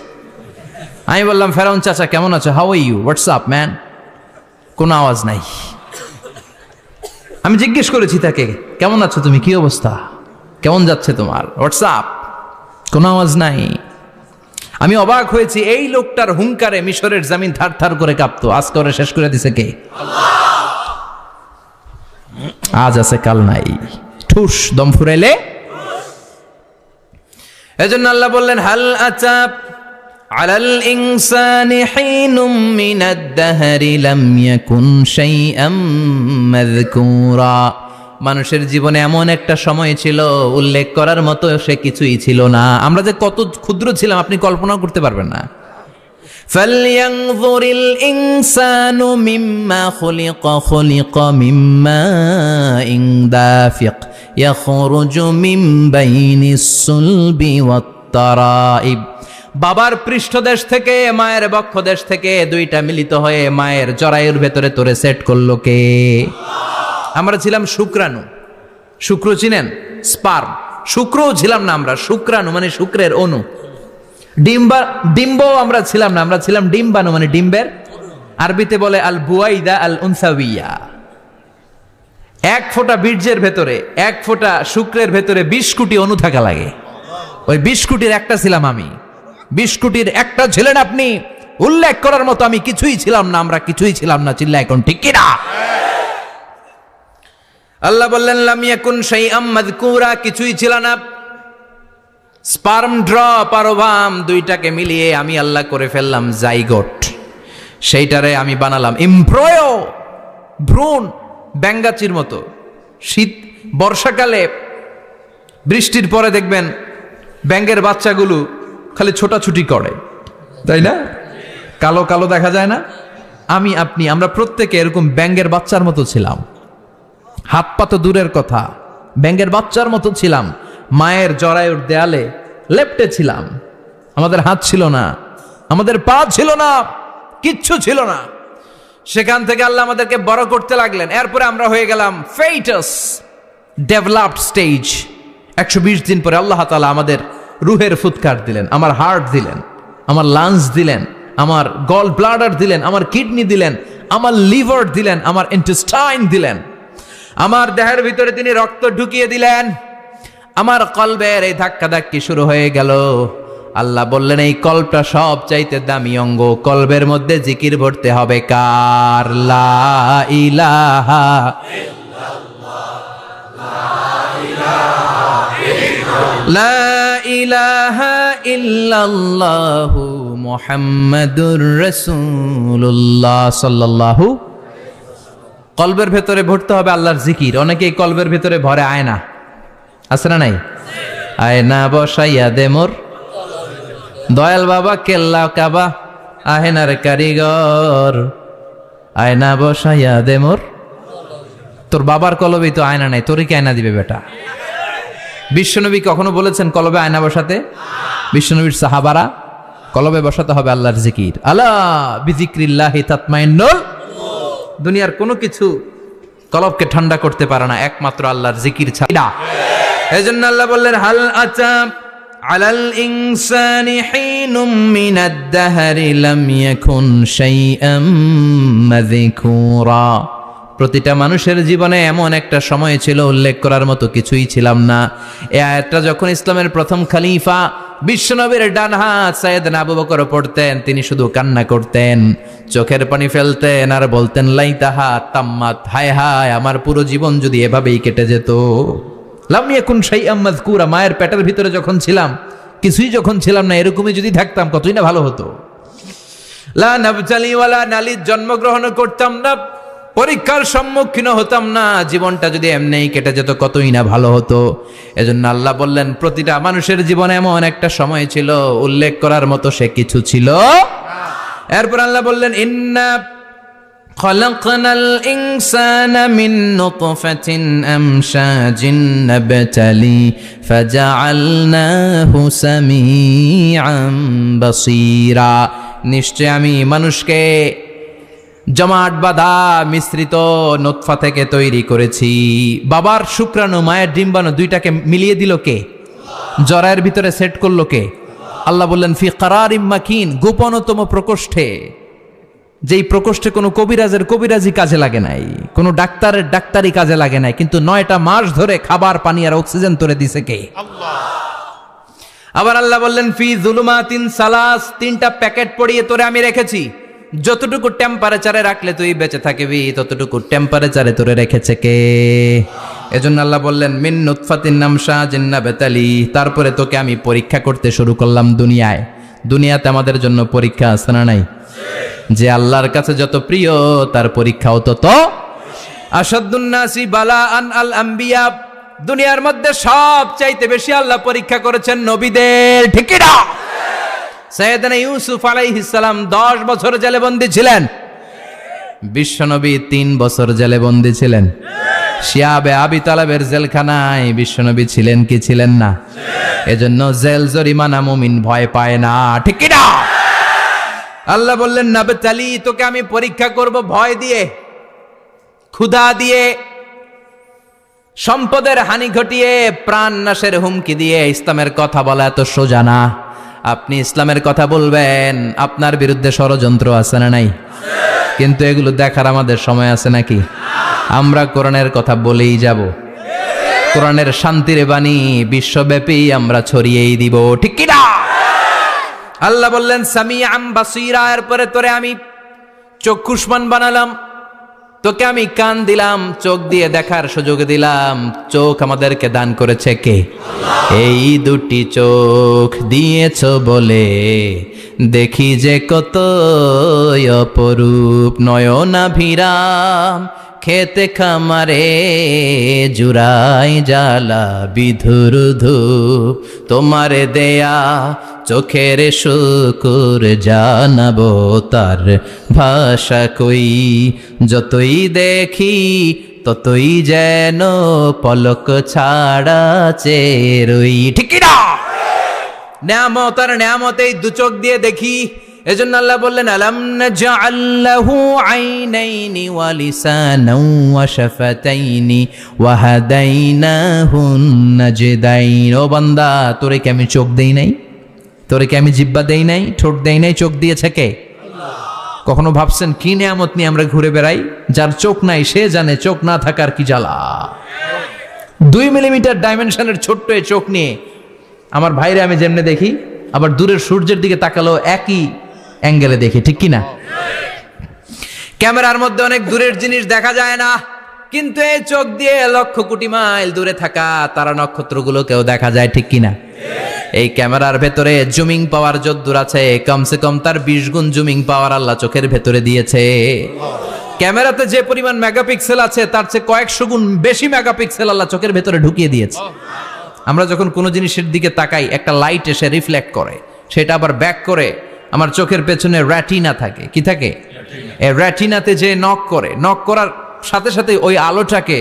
আমি বললাম, ফেরাউন চাচা কেমন আছো? How are you, what's up man? কোনো আওয়াজ নাই। আমি জিজ্ঞেস করেছি তাকে, কেমন আছো তুমি, কি অবস্থা, কেমন যাচ্ছে তোমার, হোয়াটস আপ? কোনো আওয়াজ নাই। আমি অবাক হয়েছি, এই লোকটার হুঙ্কারে মিশরের জমিন থার থার করে কাঁপতো, আজকে ওরা শেষ করে দিছে কে? আজ আছে কাল নাই, ঠুস, দম ফুরাইলে। এজন্য আল্লাহ বললেন, হাল আতাব আলাল ইনসানি হিনুম মিনাদ দাহরি লাম ইয়াকুন শাইআম মাযকুরা। মানুষের জীবনে এমন একটা সময় ছিল, উল্লেখ করার মতো সে কিছুই ছিল না। আমরা যে কত ক্ষুদ্র ছিলাম আপনি কল্পনা করতে পারবেন না। ফালইয়ানযুরিল ইনসানু মিম্মা খুলিকা, খুলিকা মিম্মা ইন দাফিক ইয়াখরুজু মিন বাইনিস সুলবি ওয়াত তারাইব। বাবার পৃষ্ঠদেশ থেকে, মায়ের বক্ষদেশ থেকে দুইটা মিলিত হয়ে মায়ের জরায়ুর ভেতরে তোরে সেট করলো কে? আমরা ছিলাম শুক্রাণু। শুক্র চিনেন? স্পার্ম। শুক্রও ছিলাম না আমরা, শুক্রাণু মানে শুক্রের অণু। ডিম্ব আমরা ছিলাম না, আমরা ছিলাম ডিম্বাণু মানে ডিম্বের, আরবিতে বলে আল বুয়াইদা আল উনসাউইয়া। 1 ফোঁটা বীর্যের ভেতরে, 1 ফোঁটা শুক্রের ভেতরে 20 কোটি অণু থাকা লাগে। ওই 20 কোটির একটা ছিলাম আমি। 20 কোটির একটা ছিলেন আপনি, উল্লেখ করার মতো আমি কিছুই ছিলাম না, আমরা কিছুই ছিলাম না। চিল্লা এখন ঠিক কিনা? আল্লাহ বললেন লাম ইয়াকুন শাইআম মাযকুরা, কিছুই ছিল না। স্পার্ম ড্রপ আর ওভাম দুইটাকে মিলিয়ে আমি আল্লাহ করে ফেললাম জাইগোট, সেইটারে আমি বানালাম এমব্রয়ো, ভ্রূণ, ব্যাঙ্গাচির মতো। শীত বর্ষাকালে বৃষ্টির পরে দেখবেন ব্যাঙের বাচ্চাগুলো খালি ছোটাছুটি করে, তাই না? কালো কালো দেখা যায় না? আমি আপনি আমরা প্রত্যেকে এরকম ব্যাঙের বাচ্চার মতো ছিলাম। হাত পা তো দূরের কথা, ব্যাঙের বাচ্চার মতো ছিলাম। মায়ের জরায়ুর দেয়ালে লেপ্টে ছিলাম। আমাদের হাত ছিল না, আমাদের পা ছিল না, কিচ্ছু ছিল না। সেখান থেকে আল্লাহ আমাদেরকে বড় করতে লাগলেন। এরপরে আমরা হয়ে গেলাম ফেটাস, ডেভেলপড স্টেজ। 120 দিন পরে আল্লাহ তাআলা আমাদের রুহের ফুৎকার দিলেন, আমার হার্ট দিলেন, আমার লাংস দিলেন, আমার গল ব্লাডার দিলেন, আমার কিডনি দিলেন, আমার লিভার দিলেন, আমার ইন্টেস্টাইন দিলেন। আমার দেহের ভিতরে তিনি রক্ত ঢুকিয়ে দিলেন। আমার কলবের এই ধাক্কাধাক্কি শুরু হয়ে গেল। আল্লাহ বললেন এই কলবটা সব চাইতে দামি অঙ্গ, কলবের মধ্যে জিকির ভরতে হবে কার? লা ইলাহা লা ইলাহা ইল্লাল্লাহু মুহাম্মাদুর রাসূলুল্লাহ সাল্লাল্লাহু। কলবের ভেতরে ভরতে হবে আল্লাহর জিকির। অনেকেই কলবের ভেতরে ভরে আয়না, আছে না নাই? আয়না বসাইয়া দে মোর দয়াল বাবা, কেল্লা কাবা আহেনার কারিগর, আয়না বসাইয়া দে মোর। তোর বাবার কলবেই তো আয়না নাই, তোরই কি আয়না দিবে বেটা? বিশ্বনবী কখনো বলেছেন কলবে আয়না বসাতে? বিশ্বনবীর সাহাবারা কলবে বসাতে হবে আল্লাহর জিকির। আলা বিযিক্রিল্লাহি তাতমাইন্নুল। দুনিয়ার কোনো কিছু কলবকে ঠান্ডা করতে পারে না, একমাত্র আল্লাহর জিকির ছাড়া। এজন্য আল্লাহ বললেন হাল আতা আলাল ইনসানি হিনুম মিনাদ দাহরি লাম ইয়াকুন শাইআম মাযকুরা। প্রতিটা মানুষের জীবনে এমন একটা সময় ছিল উল্লেখ করার মতো কিছুই ছিলাম না। এই আয়াতটা যখন ইসলামের প্রথম খলিফা বিশ্বনবীর ডান হাত সাইয়েদনা আবু বকর পড়তেন, তিনি শুধু কান্না করতেন, চোখের পানি ফেলতেন আর বলতেন লাইতাহা তাম্মাত, হায় হায় আমার পুরো জীবন যদি এভাবেই কেটে যেত। লাম ইয়াকুন শাইআম মাযকুরা, মায়ের পেটের ভিতরে যখন ছিলাম, কিছুই যখন ছিলাম না, এরকমই যদি থাকতাম কতই না ভালো হতো। লা নাবতালি ওয়ালা নালিদ, জন্মগ্রহণ করতাম না, পরীক্ষার সম্মুখীন হতাম না, জীবনটা যদি এমনিই কেটে যেত কতই না ভালো হতো। এজন্য আল্লাহ বললেন প্রতিটা মানুষের জীবনে এমন একটা সময় ছিল উল্লেখ করার মতো সে কিছু ছিল। এরপর আল্লাহ বললেন ইন্না খলাকনাল ইনসানা মিন নুতফাতিন আমশাজিন নাবতালি ফাজআলনাহু সামিআন বাসীরা। নিশ্চয় আমি মানুষকে জমাট বাঁধা মিশ্রিত নুতফা থেকে তৈরি করেছি। বাবার শুক্রাণু মায়ের ডিম্বাণু দুইটাকে মিলিয়ে দিল কে? জরায়ের ভিতরে সেট করলো কে? আল্লাহ বললেন ফি কারারিম মাকিন, গোপনতম প্রকোষ্ঠে। যেই প্রকোষ্ঠে কোনো কবিরাজের কবিরাজি কাজে লাগে নাই, কোনো ডাক্তারের ডাক্তারি কাজে লাগে নাই, কিন্তু 9টা মাস ধরে খাবার পানি আর অক্সিজেন তোরে দিছে কে? আল্লাহ। আবার আল্লাহ বললেন ফি যুলুমাতিন সালাস, 3টা প্যাকেট পড়িয়ে তোরে আমি রেখেছি। যতটুকু টেম্পারেচারে রাখলে তুই বেঁচে থাকবি, ততটুকু টেম্পারেচারে তোরে রেখেছে কে? এজন্য আল্লাহ বললেন মিন নুতফাতিন আমশাজিন নাবতালি, তারপরে তোকে আমি পরীক্ষা করতে শুরু করলাম দুনিয়ায়। দুনিয়াতে আমাদের জন্য পরীক্ষা আছে না নাই? যে আল্লাহর কাছে যত প্রিয় তার পরীক্ষাও তত। আসাদুন নাসি বালাআন আল আম্বিয়া, দুনিয়ার মধ্যে সব চাইতে বেশি আল্লাহ পরীক্ষা করেছেন নবীদের, ঠিক না? সাইয়েদনা ইউসুফ আলাইহিস সালাম 10 বছর জেলে বন্দী ছিলেন, বিশ্বনবী 3 বছর জেলে বন্দী ছিলেন। শিয়াবে আবি তালেবের জেলখানায় বিশ্বনবী ছিলেন কি ছিলেন না? এজন্য জেল জরিমানা মুমিন ভয় পায় না, ঠিক না? আল্লাহ বললেন নাবতালি, তোকে আমি পরীক্ষা করব ভয় দিয়ে, ক্ষুধা দিয়ে, সম্পদের হানি ঘটিয়ে, প্রাণ নাশের হুমকি দিয়ে। ইসলামের কথা বলা এত সোজা না। আপনি ইসলামের কথা বলবেন, আপনার বিরুদ্ধে ষড়যন্ত্র আছে না নাই? কিন্তু এগুলো দেখার আমাদের সময় আছে নাকি? আমরা কোরআনের কথা বলেই যাব, কোরআনের শান্তির বাণী বিশ্বব্যাপী আমরা ছড়িয়েই দিব, ঠিক কি না? আল্লাহ বললেন সামিআম বাসীরা, এরপরে তোরে আমি চক্ষুষ্মান বানালাম, তোকে আমি কান দিলাম, চোখ দিয়ে দেখার সুযোগ দিলাম। চোখ আমাদেরকে দান করেছে কে? এই দুটি চোখ দিয়েছ বলে দেখি যে কত অপরূপ, নয়নাভিরাম খেতে খামারে জুড়াই জ্বালা বিধুর ধূপ, তোমারে দেয়া চোখের শুকুর জানাবো তার ভাষা কই, যতই দেখি ততই যেন পলক ছাড়া চেরই। ঠিক কি না? নেয়ামত আর নেয়ামত এই দু চোখ দিয়ে দেখি। এজন্য আল্লাহ বললেন আলাম নাজআল লাহু আইনাইনি ওয়া লিসানাও ওয়া শাফাতাইনি ওয়া হাদাইনাহুন নাজদাইন। ও বান্দা, তোরে কি আমি চোখ দেই নাই? তোরে কি আমি জিহ্বা দেই নাই? ঠোঁট দেই নাই? চোখ দিয়েছে কে? আল্লাহ। কখনো ভাবছেন কি নেয়ামত নিয়ে আমরা ঘুরে বেড়াই? যার চোখ নাই সে জানে চোখ না থাকার কি জ্বালা। 2 মিলিমিটার ডাইমেনশনের ছোট্ট এই চোখ নিয়ে আমার ভাইরে আমি যেমনে দেখি, আবার দূরের সূর্যের দিকে তাকালেও একই অ্যাঙ্গেলে দেখি। ঠিক কিনা? ক্যামেরার মধ্যে অনেক দূরের জিনিস দেখা যায় না, কিন্তু এই চোখ দিয়ে লক্ষ কোটি মাইল দূরে থাকা তারা নক্ষত্রগুলোকেও দেখা যায়। ঠিক কিনা? এই ক্যামেরার ভেতরে জুমিং পাওয়ার যদ্দূর আছে, কমসে কম তার 20 গুণ জুমিং পাওয়ার আল্লাহ চোখের ভেতরে দিয়েছে। ক্যামেরাতে যে পরিমাণ মেগাপিক্সেল আছে তার চেয়ে কয়েকশো গুণ বেশি মেগাপিক্সেল আল্লাহ চোখের ভেতরে ঢুকিয়ে দিয়েছে। আমরা যখন কোনো জিনিসের দিকে তাকাই, একটা লাইট এসে রিফ্লেক্ট করে, সেটা আবার ব্যাক করে আমার চোখের পেছনে রেটিনা থাকে। কি থাকে? এই রেটিনাতে যে নক করে, নক করার সাথে সাথে ওই আলোটাকে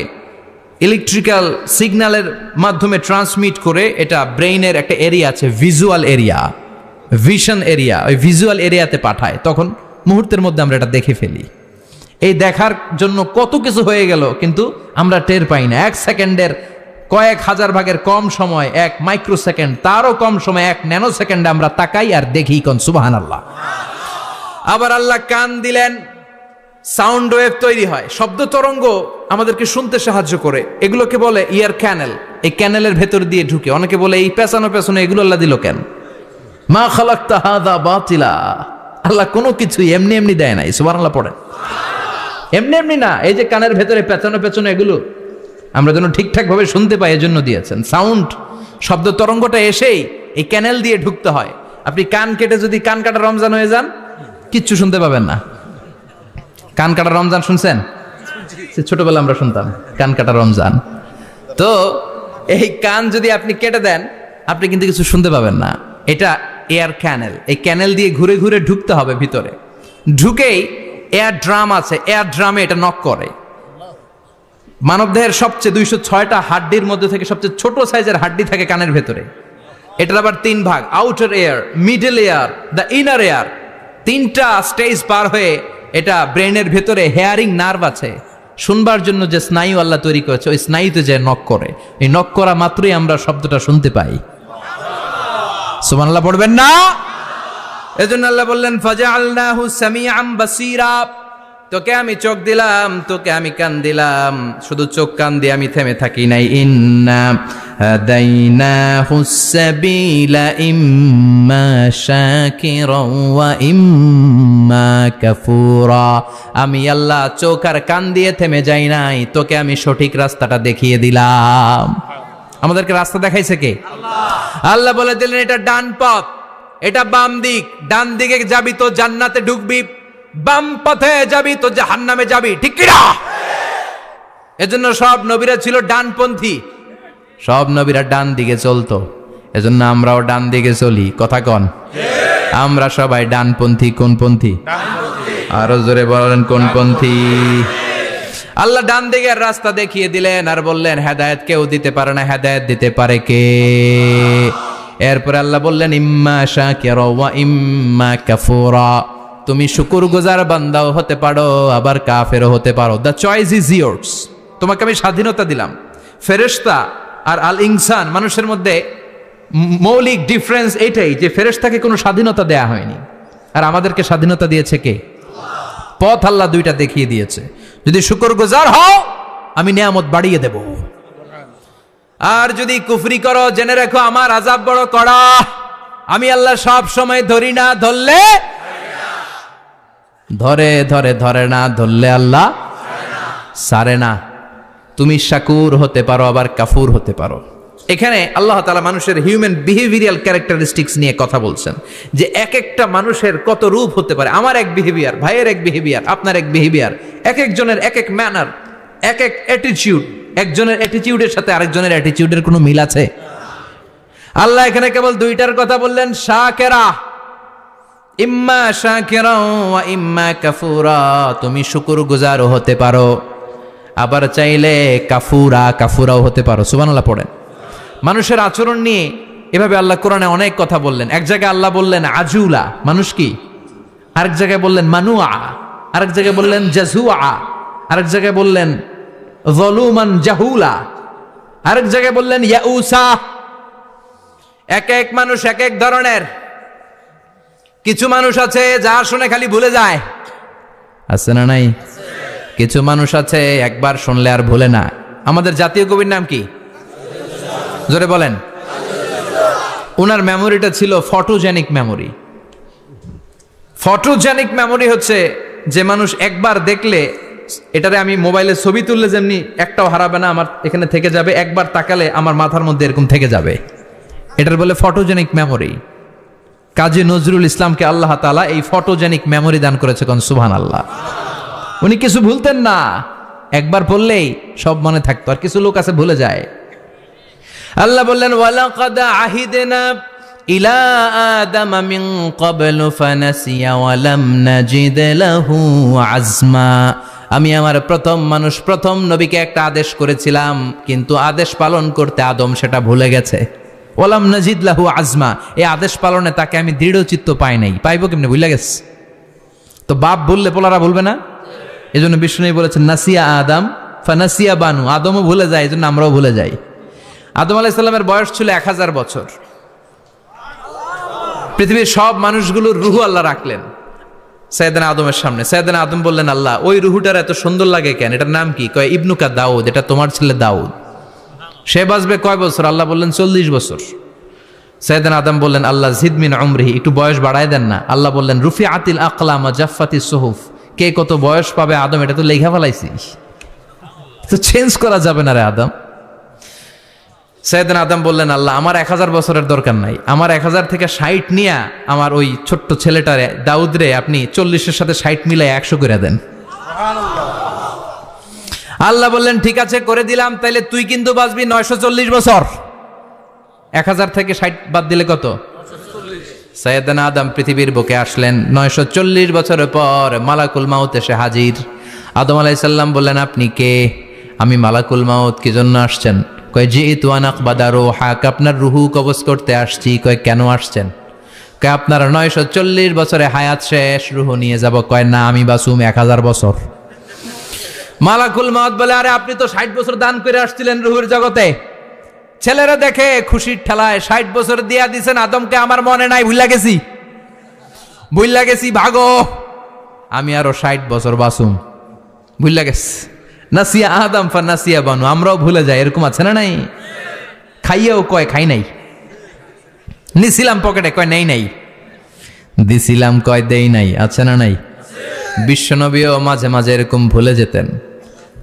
ইলেকট্রিক্যাল সিগন্যালের মাধ্যমে ট্রান্সমিট করে এটা ব্রেইনের একটা এরিয়া আছে, ভিজুয়াল এরিয়া, ভিশন এরিয়া, ওই ভিজুয়াল এরিয়াতে পাঠায়। তখন মুহূর্তের মধ্যে আমরা এটা দেখে ফেলি। এই দেখার জন্য কত কিছু হয়ে গেল, কিন্তু আমরা টের পাই না। 1 সেকেন্ডের কয়েক হাজার ভাগের কম সময়, 1 মাইক্রোসেকেন্ড, তারও কম সময় 1 ন্যানো সেকেন্ডে আমরা তাকাই আর দেখি। কোন সুবহানাল্লাহ। আবার আল্লাহ কান দিলেন, সাউন্ড ওয়েভ তৈরি হয়, শব্দ তরঙ্গ আমাদেরকে শুনতে সাহায্য করে। এগুলোকে বলে ইয়ার ক্যানেল। এই ক্যানেলের ভেতর দিয়ে ঢুকে। অনেকে বলে এই পেছানো পেছনে এগুলো আল্লাহ দিল কেন? মা খালাকতা হাযা বাতিলা। আল্লাহ কোনো কিছু এমনি এমনি দেয় নাই। সুবহানাল্লাহ পড়েন। এমনি এমনি না, এই যে কানের ভেতরে পেছনে পেছনে এগুলো আমরা যেন ঠিকঠাক ভাবে শুনতে পাই, এজন্য দিয়েছেন। সাউন্ড, শব্দ তরঙ্গটা এসেই এই ক্যানেল দিয়ে ঢুকতে হয়। আপনি কান কেটে যদি কান কাটা রমজান হয়ে যান, কিচ্ছু শুনতে পাবেন না। কান কাটা রমজান শুনছেন? ছোটবেলা আমরা শুনতাম কান কাটা রমজান। তো এই কান যদি আপনি কেটে দেন, আপনি কিন্তু কিছু শুনতে পাবেন না। এটা এয়ার ক্যানেল। এই ক্যানেল দিয়ে ঘুরে ঘুরে ঢুকতে হবে ভিতরে। ঢুকেই এয়ার ড্রাম আছে, এয়ার ড্রামে এটা নক করে। মানবদেহের সবচেয়ে 206টা হাড্ডির মধ্যে থেকে সবচেয়ে ছোট সাইজের হাড্ডি থাকে কানের ভেতরে। এটার আবার 3 ভাগ, outer air, middle air, the inner air. 3টা স্টেজ পার হয়ে এটা ব্রেনের ভেতরে হেয়ারিং নার্ভ আছে, শুনবার জন্য যে স্নায়ু আল্লাহ তৈরি করেছে, ওই স্নায়ুতে যে নক করে, এই নক করা মাত্রই আমরা শব্দটা শুনতে পাই। সুবহানাল্লাহ পড়বেন না? এজন্য আল্লাহ বললেন ফাজআলনাহু সামিআম বাসীরা। তোকে আমি চোখ দিলাম, তোকে আমি কান দিলাম। শুধু চোখ কান দিয়ে আমি থেমে থাকি নাই। ইন্না হাদাইনাহুস সাবিলা ইম্মা শাকিরাও ওয়া ইম্মা কাফুরা। আমি আল্লাহ চোখ আর কান দিয়ে থেমে যাই নাই, তোকে আমি সঠিক রাস্তাটা দেখিয়ে দিলাম। আমাদেরকে রাস্তা দেখাইছে কে? আল্লাহ। আল্লাহ বলে দিলেন এটা ডান পথ, এটা বাম দিক। ডান দিকে যাবি তো জান্নাতে ঢুকবি, বাম পথে যাবি তো জাহান্নামে যাবি। ঠিক কি না? এজন্য সব নবীরা ছিল ডানপন্থী, সব নবীরা ডান দিকে চলতো। এজন্য আমরাও ডান দিকে চলি। কথা কন, আমরা সবাই ডানপন্থী। কোন পন্থী? আরো জোরে বলেন, কোন পন্থী? আল্লাহ ডান দিকের রাস্তা দেখিয়ে দিলেন আর বললেন হেদায়েত কেউ দিতে পারে না, হেদায়েত দিতে পারে কে? এরপরে আল্লাহ বললেন ইম্মা শাকিরা ওয়া ইম্মা কাফুরা। তুমি শুকরগুজার বান্দাও হতে পারো, আবার কাফেরও হতে পারো। The choice is years. তোমাকে আমি স্বাধীনতা দিলাম। ফেরেশতা আর আল ইনসান, মানুষের মধ্যে মৌলিক ডিফারেন্স এইটাই যে ফেরেশতাকে কোনো স্বাধীনতা দেয়া হয়নি, আর আমাদেরকে স্বাধীনতা দিয়েছে কে? পথ আল্লাহ 2টা দেখিয়ে দিয়েছে। যদি শুকরগুজার হও, আমি নিয়ামত বাড়িয়ে দেব, আর যদি কুফরি করো জেনে রাখো আমার আযাব বড় কড়া। আমি আল্লাহ সব সময় ধরি না, ধরলে ধরে ধরে ধরে না, ধরলে আল্লাহ সারে না। তুমি শাকুর হতে পারো, আবার কাফুর হতে পারো। এখানে আল্লাহ তাআলা মানুষের হিউম্যান বিহেভিয়ারাল ক্যারেক্টারিস্টিক্স নিয়ে কথা বলছেন, যে এক একটা মানুষের কত রূপ হতে পারে। আমার এক বিহেভিয়ার, ভাইয়ের এক বিহেভিয়ার, আপনার এক বিহেভিয়ার, এক একজনের এক এক ম্যানার, এক এক অ্যাটিটিউড। একজনের অ্যাটিটিউডের সাথে আরেকজনের অ্যাটিটিউডের কোনো মিল আছে? আল্লাহ এখানে কেবল দুইটার কথা বললেন, শাকিরা, ইম্মা শাকিরা ওয়া ইম্মা কাফুরা। তুমি শুকরগুজারও হতে পারো, আবার চাইলে কাফুরাও হতে পারো। সুবহানাল্লাহ পড়েন। মানুষের আচরণ নিয়ে এভাবে আল্লাহ কোরআনে অনেক কথা বললেন। এক জায়গায় আল্লাহ বললেন আজুলা, মানুষ কি? আরেক জায়গায় বললেন মানুআ, আরেক জায়গায় বললেন জাজুআ, আরেক জায়গায় বললেন যলুমান জাহুলা, আরেক জায়গায় বললেন ইয়াউসা। এক এক মানুষ এক এক ধরনের। কিছু মানুষ আছে যা শুনে খালি ভুলে যায়, আছে না নাই? কিছু মানুষ আছে একবার শুনলে আর ভুলে না। আমাদের জাতীয় কবির নাম কি? জোরে বলেন। ওনার মেমোরিটা ছিল ফটোজেনিক মেমোরি। ফটোজেনিক মেমোরি হচ্ছে যে মানুষ একবার দেখলে, এটারে আমি মোবাইলে ছবি তুললে যেমনি একটাও হারাবে না, আমার এখানে থেকে যাবে, একবার তাকালে আমার মাথার মধ্যে এরকম থেকে যাবে, এটার বলে ফটোজেনিক মেমোরি। কাজী নজরুল ইসলামকে আল্লাহ তাআলা এই ফটোজেনিক মেমোরি দান করেছে, কোন সুবহানাল্লাহ। উনি কিছু ভুলতেন না, একবার বললেই সব মনে থাকতো। আর কিছু লোক আছে ভুলে যায়। আল্লাহ বললেন ওয়ালাকাদ আহিদনা ইলা আদামা মিন ক্বাবলু ফানাসিয়া ওয়া লাম নাজিদ লাহু আজমা। আমি আমার প্রথম নবীকে একটা আদেশ করেছিলাম, কিন্তু আদেশ পালন করতে আদম সেটা ভুলে গেছে। ওয়ালাম নাজিদ লাহু আজমা, এই আদেশ পালনে তাকে আমি দৃঢ়চিত্ত পাই নাই। পাইবো কেমনে? ভুলে গেছে। তো বাপ বললে পোলারা বলবে না? এজন্য বিষ্ণু বলেছেন নাসিয়া আদম ফানাসিয়া বানু, আদমও ভুলে যায়, এজন্য আমরাও ভুলে যাই। আদম আলাইহিস সালামের বয়স ছিল 1000 বছর। পৃথিবীর সব মানুষগুলোর রুহু আল্লাহ রাখলেন সাইয়েদনা আদমের সামনে। সাইয়েদনা আদম বললেন, আল্লাহ ওই রুহুটার এত সুন্দর লাগে কেন? এটার নাম কি? কয় ইবনুকা দাউদ, এটা তোমার ছেলে দাউদ। সে বাঁচবে কয় বছর? আল্লাহ বললেন 40 বছর। সাইয়েদনা আদম বললেন, আল্লাহ জিদ মিন উমরিহি, একটু বয়স বাড়ায় দেন না। আল্লাহ বললেন রুফিআতিল আকলাম ওয়া জাফফাতিস সুহুফ, কে কত বয়স পাবে আদম এটা তো লেখা ফেলাইছি, তো চেঞ্জ করা যাবে না রে আদম। সাইয়েদনা আদম বললেন, আল্লাহ আমার 1000 বছরের দরকার নাই, আমার 1000 থেকে 60 নিয়ে আমার ওই ছোট্ট ছেলেটারে দাউদ রে আপনি 40-এর সাথে 60 মিলাই 100 করে দেন। আল্লাহ বললেন ঠিক আছে করে দিলাম, তাইলে তুই কিন্তু বাঁচবি 940 বছর। 1000 থেকে 60 বাদ দিলে কত? 940। সাইয়েদনা আদম পৃথিবীর বুকে আসলেন 940 বছরের পর। মালাকুল মাউত এসে হাজির। আদম আলাইহিস সালাম বললেন, আপনি কে? আমি মালাকুল মাউত। কি জন্য আসছেন? কয় জিইতু আন আকবাদা রূহাক, আপনার রুহু কবজ করতে আসছি। কয় কেন আসছেন? কয় আপনার 940 বছরে হায়াত শেষ, রুহু নিয়ে যাব। কয় না, আমি বাঁচুম 1000 বছর। মালাকুল মাউত বলে, আরে আপনি তো 60 বছর দান করে আসছিলেন রুহুর জগতে। ছেলেরা দেখে খুশির ঠেলায় 60 বছর দিয়া দিছেন আদমকে, আমার মনে নাই, ভুইলা গেছি, ভাগো, আমি আরো 60 বছর বাঁচুম। ভুইলা গেছি। নাসিয়া আদম ফানাসিয়া বানু, আমরাও ভুলে যাই, এরকম আছে না নাই? খাইয়াও কয় খাই নাই, নিছিলাম পকেটে কয় নেই নাই, দিছিলাম কয় দেই নাই, আছে না নাই? বিশ্বনবীও মাঝে মাঝে এরকম ভুলে যেতেন।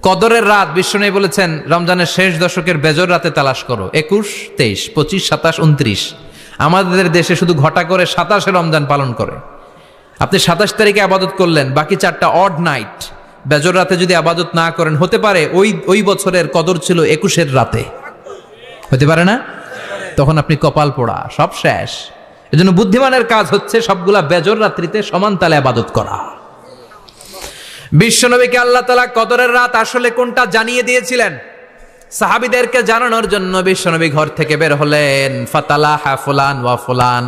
কদরের রাত বিশ্বনবী বলেছেন রমজানের শেষ দশকের বেজর রাতে তালাশ করো। 21, 23, 25, 27, 29। আমাদের দেশে শুধু ঘটা করে 27-এ রমজান পালন করে। আপনি 27 তারিখে আবাদত করলেন, বাকি 4টা অড নাইট, বেজর রাতে যদি আবাদত না করেন, হতে পারে ওই বছরের কদর ছিল 21-এর রাতে, হতে পারে না? তখন আপনি কপাল পোড়া, সব শেষ। এজন্য বুদ্ধিমানের কাজ হচ্ছে সবগুলা বেজর রাত্রিতে সমান তালে আবাদত করা। বিশ্বনবীকে আল্লাহ তাআলা কদরের রাত আসলে কোনটা জানিয়ে দিয়েছিলেন। সাহাবীদেরকে জানানোর জন্য বিশ্বনবী ঘর থেকে বের হলেন। ফাতালাহা ফুলান ওয়া ফুলান।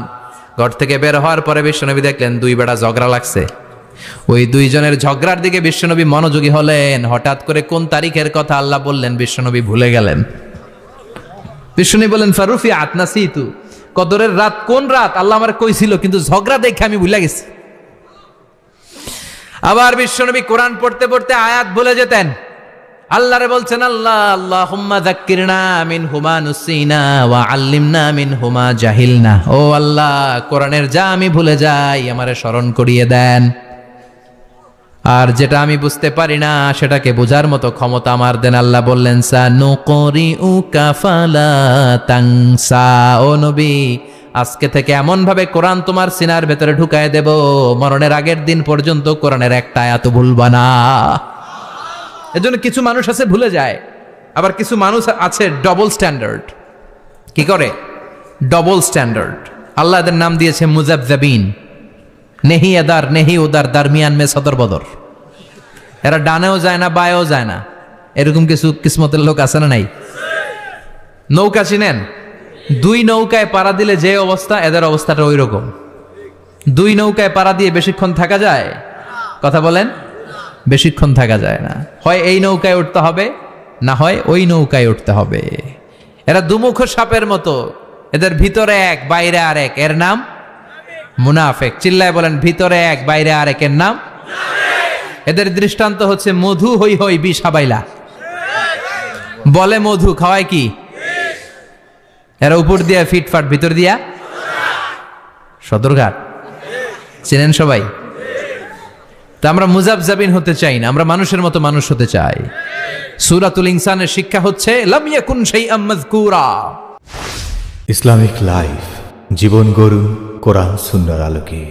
ঘর থেকে বের হওয়ার পরে বিশ্বনবী দেখলেন 2 বেড়া ঝগড়া লাগছে। ওই 2 জনের ঝগড়ার দিকে বিশ্বনবী মনোযোগী হলেন। হঠাৎ করে কোন তারিখের কথা আল্লাহ বললেন, বিশ্বনবী ভুলে গেলেন। বিশ্বনবী বলেন ফারুফিআত নাসিতু, কদরের রাত কোন রাত আল্লাহ আমার কইছিল, কিন্তু ঝগড়া দেখে আমি ভুলে গেছি। আবার বিশ্বনবী কোরআন পড়তে পড়তে আয়াত ভুলে যেতেন। আল্লাহরে বলছেন, আল্লাহ আল্লাহুম্মা যাক্কিরনা মিনহুমা নুসিনা ওয়া আল্লিমনা মিনহুমা জাহিলনা। ও আল্লাহ, কোরআনের যা আমি ভুলে যাই আমারে স্মরণ করিয়ে দেন, আর যেটা আমি বুঝতে পারি না সেটাকে বোঝার মতো ক্ষমতা আমার দেন। আল্লাহ বললেন, সানুকরিউকা ফালা তানসা। ও নবী, আজকে থেকে এমন ভাবে কোরআন তোমার সিনার ভেতরে ঢুকায় দেব, মরণের আগের দিন পর্যন্ত কোরআনের একটা আয়াত ভুলবা না। এজন্য কিছু মানুষ আছে ভুলে যায়, আবার কিছু মানুষ আছে ডবল স্ট্যান্ডার্ড। কি করে? Double standard. আল্লাহ এদের নাম দিয়েছে মুজাবজাবিন। নেহি এদার নেহি উদার, দারমিয়ান মে সদর বদর। এরা ডানেও যায় না, বায়েও যায় না। এরকম কিছু কিসমতের লোক আছে না নাই? নৌকা চিনেন? দুই নৌকায় পাড়া দিলে যে অবস্থা, এদের অবস্থাটা ওই রকম। দুই নৌকায় পাড়া দিয়ে বেশিক্ষণ থাকা যায়? কথা বলেন, বেশিক্ষণ থাকা যায় না। হয় এই নৌকায় উঠতে হবে, না হয় ওই নৌকায় উঠতে হবে। এরা দুমুখ সাপের মতো, এদের ভিতরে এক বাইরে আরেক, এর নাম মুনাফেক। চিল্লায় বলেন, ভিতরে এক বাইরে আরেক, এর নাম। এদের দৃষ্টান্ত হচ্ছে মধু হই হই বিষ হাবাইলা। বলে মধু, খাওয়ায় কি? এরা উপর দিয়া ফিটফাট, ভিতর দিয়া সদরঘাট। চেনেন সবাই? তা আমরা মুজাবজাবিন হতে চাই না, আমরা মানুষের মতো মানুষ হতে চাই। সূরাতুল ইনসানের শিক্ষা হচ্ছে লাম ইয়াকুন শাইআম মাযকুরা। ইসলামিক লাইফ, জীবন গড়ুন কোরআন সুন্নাহর আলোকে।